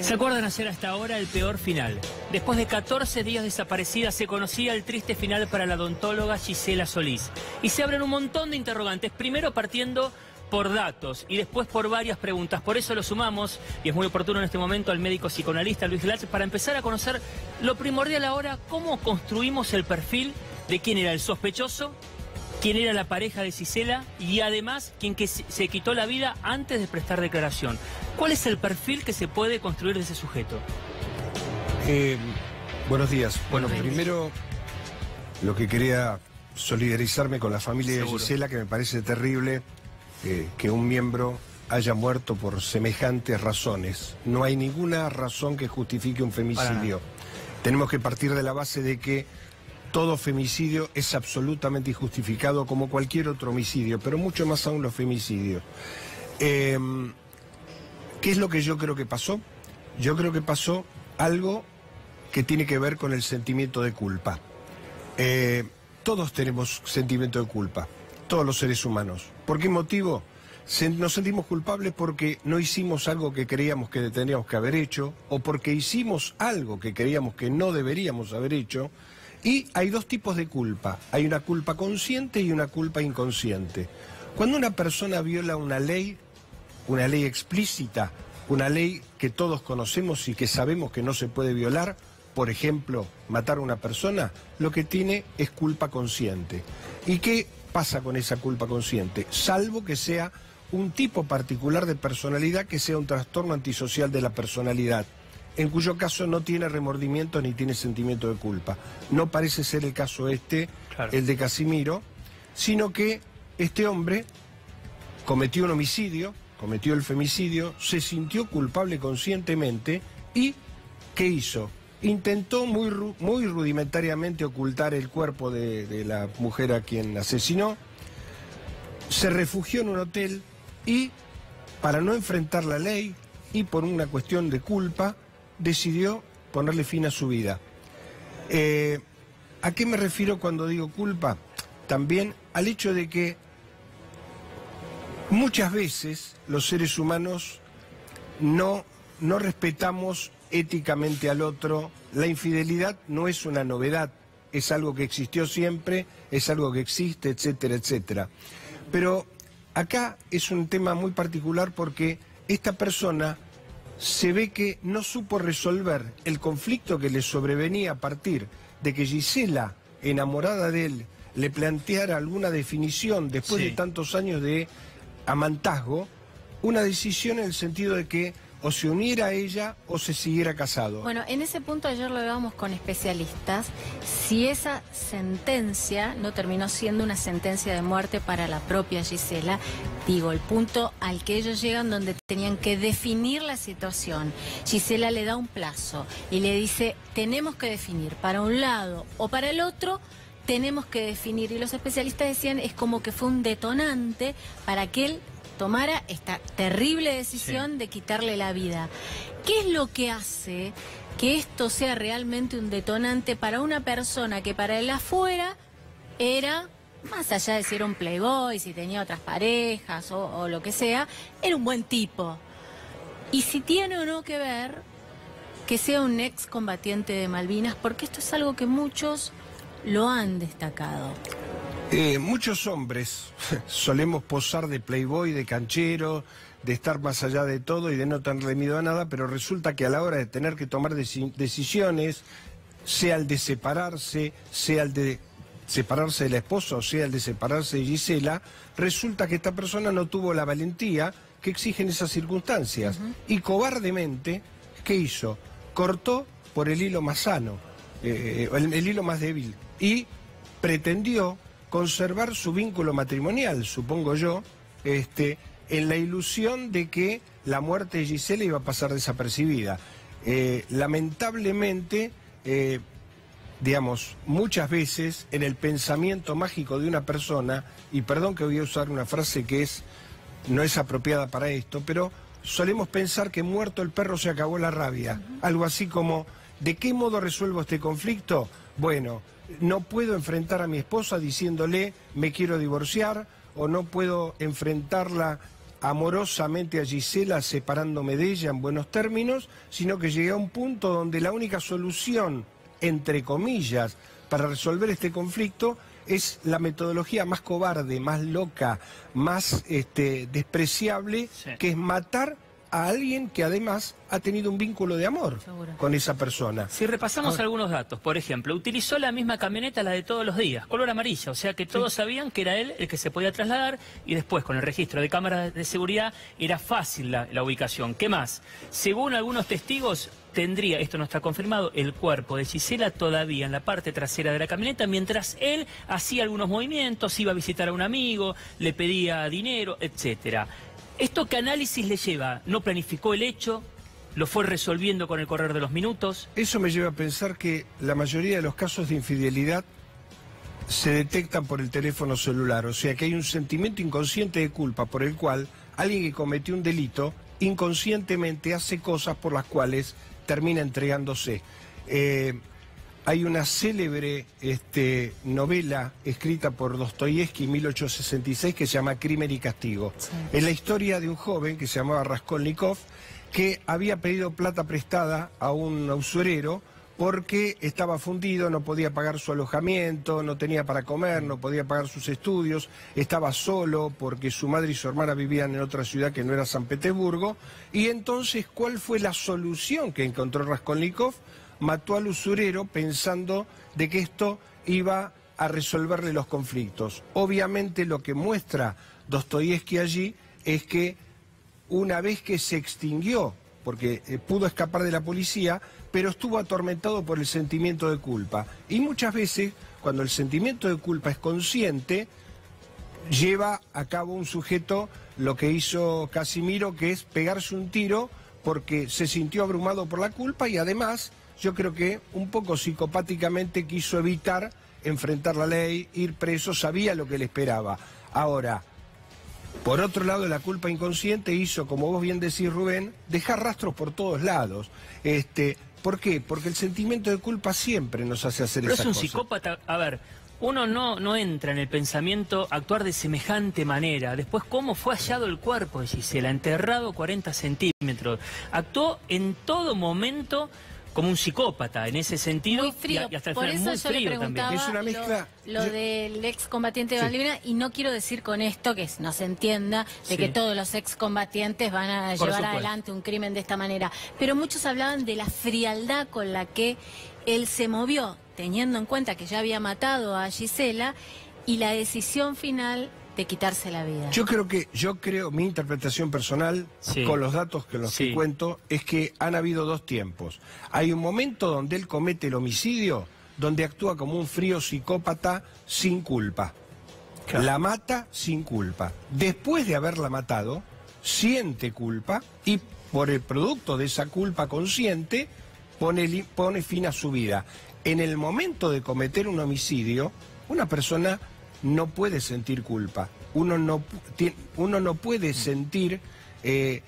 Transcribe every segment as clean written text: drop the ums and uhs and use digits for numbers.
¿Se acuerdan ayer hasta ahora el peor final? Después de 14 días desaparecida se conocía el triste final para la odontóloga Gisela Solís. Y se abren un montón de interrogantes, primero partiendo por datos y después por varias preguntas. Por eso lo sumamos, y es muy oportuno en este momento, al médico psicoanalista Luis Glach, para empezar a conocer lo primordial ahora, cómo construimos el perfil de quién era el sospechoso, quién era la pareja de Gisela y además quién que se quitó la vida antes de prestar declaración. ¿Cuál es el perfil que se puede construir de ese sujeto? Buenos días. Bueno, primero lo que quería solidarizarme con la familia de Gisela, que me parece terrible que un miembro haya muerto por semejantes razones. No hay ninguna razón que justifique un femicidio. Tenemos que partir de la base de que todo femicidio es absolutamente injustificado, como cualquier otro homicidio, pero mucho más aún los femicidios. ¿Qué es lo que yo creo que pasó? Yo creo que pasó algo que tiene que ver con el sentimiento de culpa. Todos tenemos sentimiento de culpa, todos los seres humanos. ¿Por qué motivo? Nos sentimos culpables porque no hicimos algo que creíamos que teníamos que haber hecho, o porque hicimos algo que creíamos que no deberíamos haber hecho. Y hay dos tipos de culpa. Hay una culpa consciente y una culpa inconsciente. Cuando una persona viola una ley explícita, una ley que todos conocemos y que sabemos que no se puede violar, por ejemplo, matar a una persona, lo que tiene es culpa consciente. ¿Y qué pasa con esa culpa consciente? Salvo que sea un tipo particular de personalidad, que sea un trastorno antisocial de la personalidad, en cuyo caso no tiene remordimiento ni tiene sentimiento de culpa. No parece ser el caso el de Casimiro, sino que este hombre cometió un homicidio, cometió el femicidio, se sintió culpable conscientemente y ¿qué hizo? Intentó muy rudimentariamente ocultar el cuerpo de la mujer a quien asesinó, se refugió en un hotel y, para no enfrentar la ley y por una cuestión de culpa, decidió ponerle fin a su vida. ¿A qué me refiero cuando digo culpa? También al hecho de que muchas veces los seres humanos no respetamos éticamente al otro. La infidelidad no es una novedad, es algo que existió siempre, es algo que existe, etcétera, etcétera. Pero acá es un tema muy particular porque esta persona se ve que no supo resolver el conflicto que le sobrevenía a partir de que Gisela, enamorada de él, le planteara alguna definición después de tantos años de amantazgo, una decisión en el sentido de que o se uniera a ella o se siguiera casado. Bueno, en ese punto ayer lo hablábamos con especialistas, si esa sentencia no terminó siendo una sentencia de muerte para la propia Gisela, digo, el punto al que ellos llegan donde tenían que definir la situación. Gisela le da un plazo y le dice, tenemos que definir para un lado o para el otro, tenemos que definir. Y los especialistas decían, es como que fue un detonante para que él tomara esta terrible decisión de quitarle la vida. ¿Qué es lo que hace que esto sea realmente un detonante para una persona que para el afuera era, más allá de si era un playboy, si tenía otras parejas o lo que sea, era un buen tipo? Y si tiene o no que ver que sea un excombatiente de Malvinas, porque esto es algo que muchos lo han destacado. Muchos hombres solemos posar de playboy, de canchero, de estar más allá de todo y de no tenerle miedo a nada, pero resulta que a la hora de tener que tomar decisiones, sea el de separarse, sea el de separarse de la esposa o sea el de separarse de Gisela, resulta que esta persona no tuvo la valentía que exigen esas circunstancias. Y cobardemente, ¿qué hizo? Cortó por el hilo más sano, el hilo más débil, y pretendió conservar su vínculo matrimonial, supongo yo, en la ilusión de que la muerte de Gisela iba a pasar desapercibida. Lamentablemente, digamos, muchas veces en el pensamiento mágico de una persona, y perdón que voy a usar una frase que no es apropiada para esto, pero solemos pensar que muerto el perro se acabó la rabia. Algo así como, ¿de qué modo resuelvo este conflicto? Bueno, no puedo enfrentar a mi esposa diciéndole me quiero divorciar, o no puedo enfrentarla amorosamente a Gisela separándome de ella en buenos términos, sino que llegué a un punto donde la única solución, entre comillas, para resolver este conflicto es la metodología más cobarde, más loca, más despreciable, sí, que es matar a alguien que además ha tenido un vínculo de amor con esa persona. Si repasamos algunos datos, por ejemplo, utilizó la misma camioneta, la de todos los días, color amarilla, o sea que todos sabían que era él el que se podía trasladar, y después con el registro de cámaras de seguridad era fácil la ubicación. ¿Qué más? Según algunos testigos, tendría, esto no está confirmado, el cuerpo de Gisela todavía en la parte trasera de la camioneta, mientras él hacía algunos movimientos, iba a visitar a un amigo, le pedía dinero, etcétera. ¿Esto qué análisis le lleva? ¿No planificó el hecho? ¿Lo fue resolviendo con el correr de los minutos? Eso me lleva a pensar que la mayoría de los casos de infidelidad se detectan por el teléfono celular. O sea que hay un sentimiento inconsciente de culpa por el cual alguien que cometió un delito inconscientemente hace cosas por las cuales termina entregándose. Hay una célebre novela escrita por Dostoyevsky en 1866 que se llama Crimen y Castigo. Sí. Es la historia de un joven que se llamaba Raskolnikov, que había pedido plata prestada a un usurero porque estaba fundido, no podía pagar su alojamiento, no tenía para comer, no podía pagar sus estudios, estaba solo porque su madre y su hermana vivían en otra ciudad que no era San Petersburgo. Y entonces, ¿cuál fue la solución que encontró Raskolnikov? Mató al usurero pensando de que esto iba a resolverle los conflictos. Obviamente lo que muestra Dostoyevsky allí es que una vez que se extinguió, porque pudo escapar de la policía, pero estuvo atormentado por el sentimiento de culpa. Y muchas veces, cuando el sentimiento de culpa es consciente, lleva a cabo un sujeto lo que hizo Casimiro, que es pegarse un tiro porque se sintió abrumado por la culpa y además yo creo que un poco psicopáticamente quiso evitar enfrentar la ley, ir preso, sabía lo que le esperaba. Ahora, por otro lado, la culpa inconsciente hizo, como vos bien decís, Rubén, dejar rastros por todos lados. ¿Por qué? Porque el sentimiento de culpa siempre nos hace hacer esas cosas. Pero es un psicópata, a ver, uno no entra en el pensamiento actuar de semejante manera. Después, ¿cómo fue hallado el cuerpo de Gisela? Enterrado 40 centímetros. Actuó en todo momento como un psicópata, en ese sentido, muy frío. Y hasta el por final eso muy yo frío le preguntaba también. Es una mezcla. Lo del excombatiente de Malvinas, y no quiero decir con esto que no se entienda de que todos los excombatientes van a llevar adelante un crimen de esta manera, pero muchos hablaban de la frialdad con la que él se movió, teniendo en cuenta que ya había matado a Gisela, y la decisión final de quitarse la vida. Yo creo, mi interpretación personal, con los datos que cuento, es que han habido dos tiempos. Hay un momento donde él comete el homicidio, donde actúa como un frío psicópata sin culpa. Claro. La mata sin culpa. Después de haberla matado, siente culpa y por el producto de esa culpa consciente pone fin a su vida. En el momento de cometer un homicidio, una persona no puede sentir culpa. Uno no puede sentir que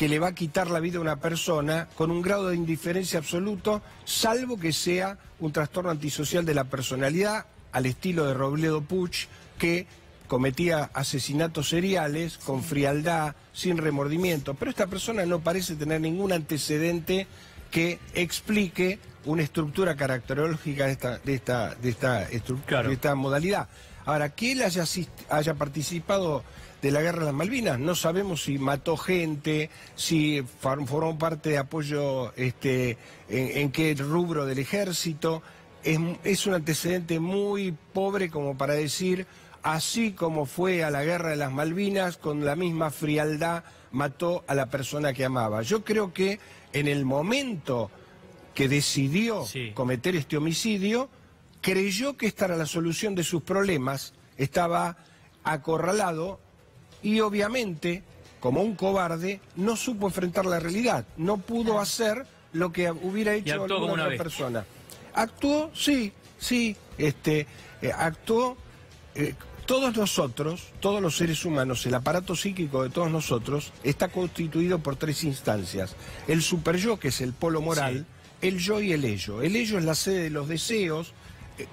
le va a quitar la vida a una persona con un grado de indiferencia absoluto, salvo que sea un trastorno antisocial de la personalidad, al estilo de Robledo Puig, que cometía asesinatos seriales con frialdad, sin remordimiento. Pero esta persona no parece tener ningún antecedente que explique una estructura caracterológica de esta modalidad. Ahora, que él haya participado de la Guerra de las Malvinas, no sabemos si mató gente, si formó parte de apoyo en qué rubro del ejército. Es un antecedente muy pobre como para decir, así como fue a la Guerra de las Malvinas, con la misma frialdad mató a la persona que amaba. Yo creo que en el momento que decidió cometer este homicidio, creyó que esta era la solución de sus problemas, estaba acorralado y obviamente, como un cobarde, no supo enfrentar la realidad, no pudo hacer lo que hubiera hecho alguna otra persona. Actuó, actuó. Todos nosotros, todos los seres humanos, el aparato psíquico de todos nosotros está constituido por tres instancias. El superyo, que es el polo moral, el yo y el ello. El ello es la sede de los deseos,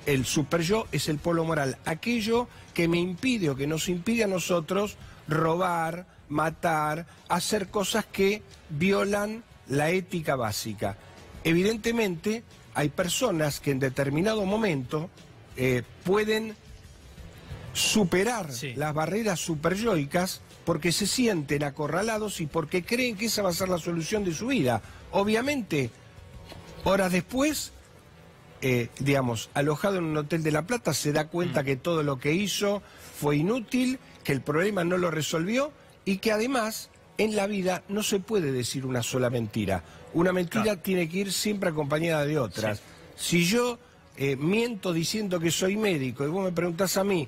el superyo es el polo moral, aquello que me impide o que nos impide a nosotros robar, matar, hacer cosas que violan la ética básica. Evidentemente, hay personas que en determinado momento pueden superar las barreras superyoicas porque se sienten acorralados y porque creen que esa va a ser la solución de su vida. Obviamente, horas después, digamos, alojado en un hotel de La Plata, se da cuenta que todo lo que hizo fue inútil, que el problema no lo resolvió y que además en la vida no se puede decir una sola mentira. Una mentira tiene que ir siempre acompañada de otras. Si yo miento diciendo que soy médico y vos me preguntás a mí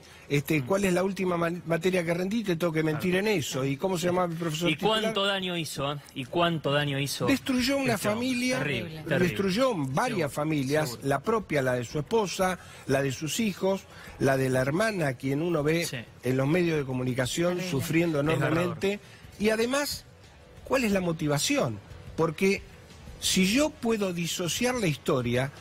cuál es la última materia que rendí, te tengo que mentir en eso. ¿Y cómo se llamaba mi profesor titular? ¿Cuánto daño hizo? ¿Y cuánto daño hizo? Destruyó una familia, destruyó varias familias, la propia, la de su esposa, la de sus hijos, la de la hermana, quien uno ve en los medios de comunicación sufriendo enormemente. Y además, ¿cuál es la motivación? Porque si yo puedo disociar la historia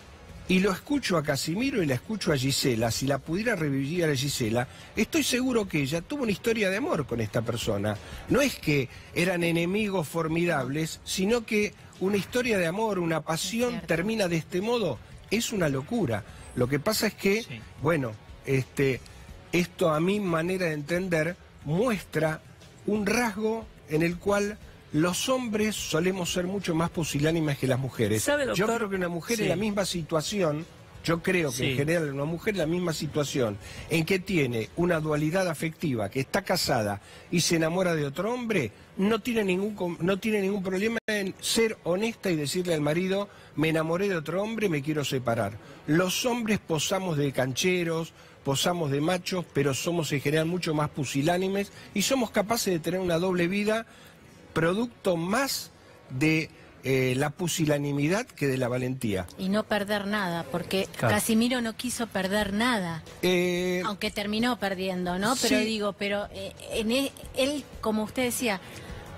y lo escucho a Casimiro y la escucho a Gisela, si la pudiera revivir a Gisela, estoy seguro que ella tuvo una historia de amor con esta persona. No es que eran enemigos formidables, sino que una historia de amor, una pasión termina de este modo. Es una locura. Lo que pasa es que, bueno, esto a mi manera de entender muestra un rasgo en el cual los hombres solemos ser mucho más pusilánimes que las mujeres. Yo creo que una mujer en la misma situación, yo creo que en general una mujer en la misma situación, en que tiene una dualidad afectiva, que está casada y se enamora de otro hombre, no tiene ningún problema en ser honesta y decirle al marido, me enamoré de otro hombre, me quiero separar. Los hombres posamos de cancheros, posamos de machos, pero somos en general mucho más pusilánimes y somos capaces de tener una doble vida, producto más de la pusilanimidad que de la valentía. Y no perder nada, porque Casimiro no quiso perder nada, aunque terminó perdiendo, ¿no? Pero él, como usted decía,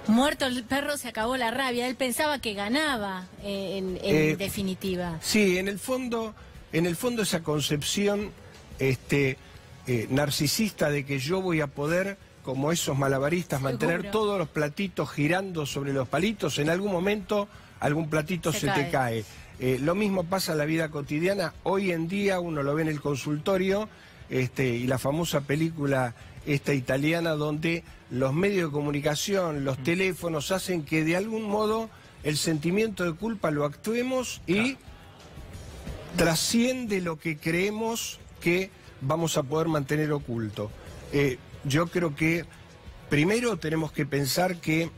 muerto el perro se acabó la rabia, él pensaba que ganaba en definitiva. Sí, en el fondo esa concepción narcisista de que yo voy a poder, como esos malabaristas, mantener todos los platitos girando sobre los palitos, en algún momento algún platito se te cae. Lo mismo pasa en la vida cotidiana. Hoy en día uno lo ve en el consultorio y la famosa película italiana donde los medios de comunicación, los teléfonos hacen que de algún modo el sentimiento de culpa lo actuemos y trasciende lo que creemos que vamos a poder mantener oculto. Yo creo que primero tenemos que pensar que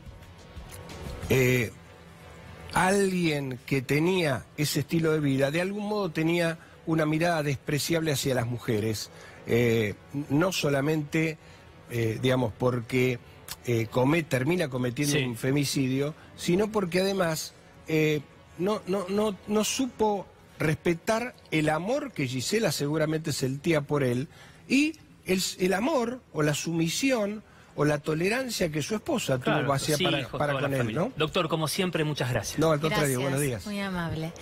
alguien que tenía ese estilo de vida, de algún modo tenía una mirada despreciable hacia las mujeres. No solamente, digamos, porque termina cometiendo un femicidio, sino porque además no supo respetar el amor que Gisela seguramente sentía por él y el amor o la sumisión o la tolerancia que su esposa tuvo para con él, ¿no? Doctor, como siempre, muchas gracias. No, al contrario, buenos días. Muy amable.